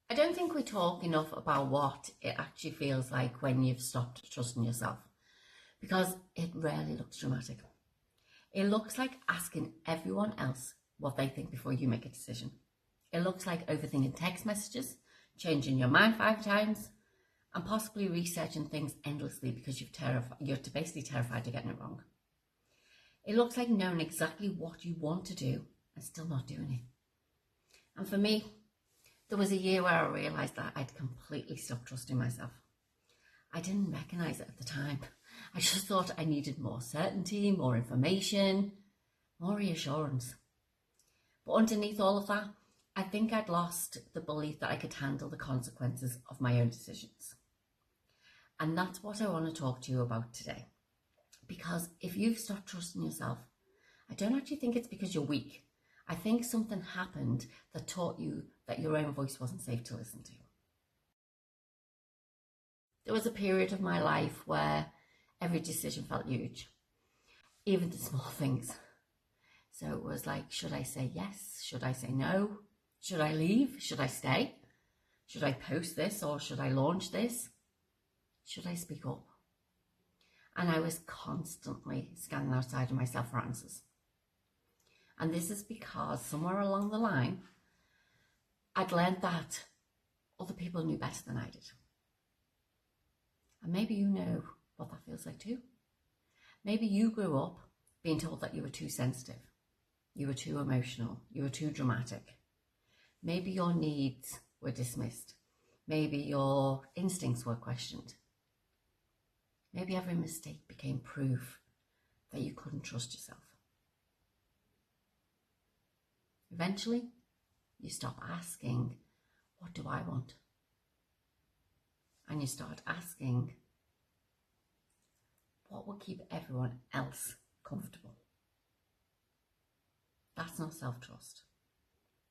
I don't think we talk enough about what it actually feels like when you've stopped trusting yourself, because it rarely looks dramatic. It looks like asking everyone else what they think before you make a decision. It looks like overthinking text messages, changing your mind 5 times, and possibly researching things endlessly because you're basically terrified of getting it wrong. It looks like knowing exactly what you want to do and still not doing it. And for me, there was a year where I realised that I'd completely stopped trusting myself. I didn't recognise it at the time. I just thought I needed more certainty, more information, more reassurance. But underneath all of that, I think I'd lost the belief that I could handle the consequences of my own decisions. And that's what I want to talk to you about today. Because if you've stopped trusting yourself, I don't actually think it's because you're weak. I think something happened that taught you that your own voice wasn't safe to listen to. There was a period of my life where every decision felt huge, even the small things. So it was like, should I say yes? Should I say no? Should I leave? Should I stay? Should I post this or should I launch this? Should I speak up? And I was constantly scanning outside of myself for answers. And this is because somewhere along the line, I'd learned that other people knew better than I did. And maybe you know what that feels like too. Maybe you grew up being told that you were too sensitive, you were too emotional, you were too dramatic. Maybe your needs were dismissed. Maybe your instincts were questioned. Maybe every mistake became proof that you couldn't trust yourself. Eventually, you stop asking, what do I want? And you start asking, what will keep everyone else comfortable? That's not self-trust.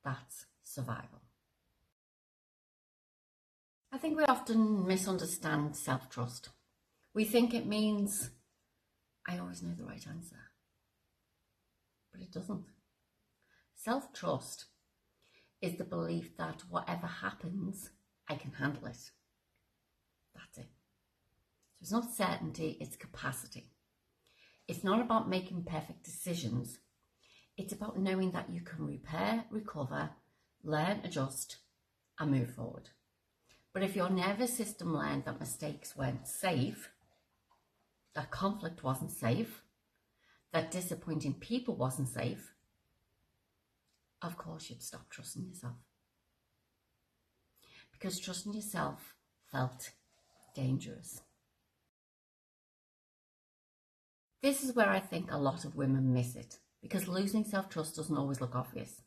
That's survival. I think we often misunderstand self-trust. We think it means, I always know the right answer. But it doesn't. Self-trust is the belief that whatever happens, I can handle it. That's it. So it's not certainty, it's capacity. It's not about making perfect decisions. It's about knowing that you can repair, recover, learn, adjust, and move forward. But if your nervous system learned that mistakes weren't safe, that conflict wasn't safe, that disappointing people wasn't safe, of course you'd stop trusting yourself. Because trusting yourself felt dangerous. This is where I think a lot of women miss it, because losing self-trust doesn't always look obvious.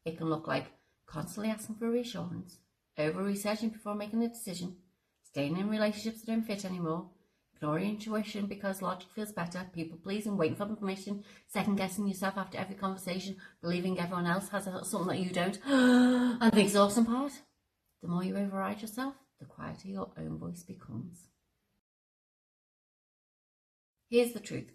It can look like constantly asking for reassurance, over-researching before making a decision, staying in relationships that don't fit anymore, ignoring intuition because logic feels better, people pleasing, waiting for permission, second-guessing yourself after every conversation, believing everyone else has something that you don't. And the exhausting part, the more you override yourself, the quieter your own voice becomes. Here's the truth.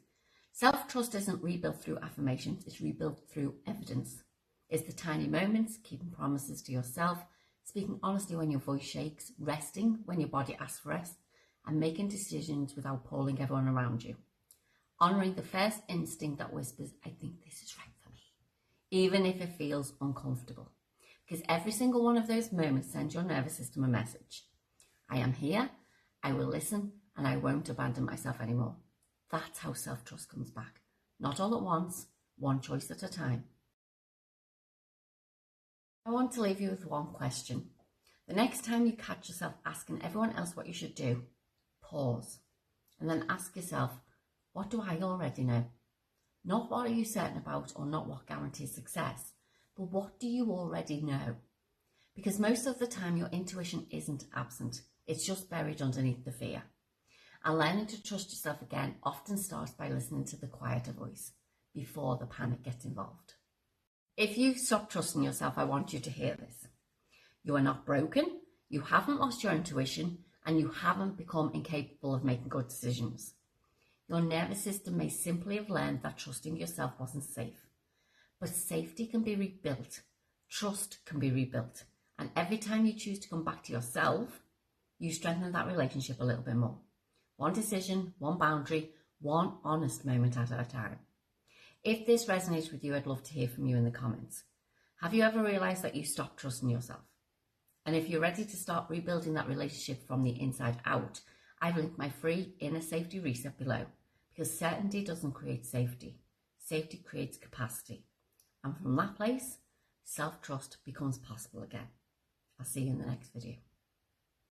Self-trust isn't rebuilt through affirmations, it's rebuilt through evidence. It's the tiny moments, keeping promises to yourself, speaking honestly when your voice shakes, resting when your body asks for rest, and making decisions without polling everyone around you. Honouring the first instinct that whispers, I think this is right for me, even if it feels uncomfortable. Because every single one of those moments sends your nervous system a message. I am here, I will listen, and I won't abandon myself anymore. That's how self-trust comes back. Not all at once, one choice at a time. I want to leave you with one question. The next time you catch yourself asking everyone else what you should do, pause and then ask yourself, what do I already know? Not what are you certain about or not what guarantees success, but what do you already know? Because most of the time your intuition isn't absent, it's just buried underneath the fear. And learning to trust yourself again often starts by listening to the quieter voice before the panic gets involved. If you stop trusting yourself, I want you to hear this. You are not broken, you haven't lost your intuition, and you haven't become incapable of making good decisions. Your nervous system may simply have learned that trusting yourself wasn't safe. But safety can be rebuilt, trust can be rebuilt, And every time you choose to come back to yourself, you strengthen that relationship a little bit more. One decision, one boundary, one honest moment at a time. If this resonates with you, I'd love to hear from you in the comments. Have you ever realised that you stopped trusting yourself? And if you're ready to start rebuilding that relationship from the inside out, I've linked my free inner safety reset below, because certainty doesn't create safety. Safety creates capacity. And from that place, self-trust becomes possible again. I'll see you in the next video.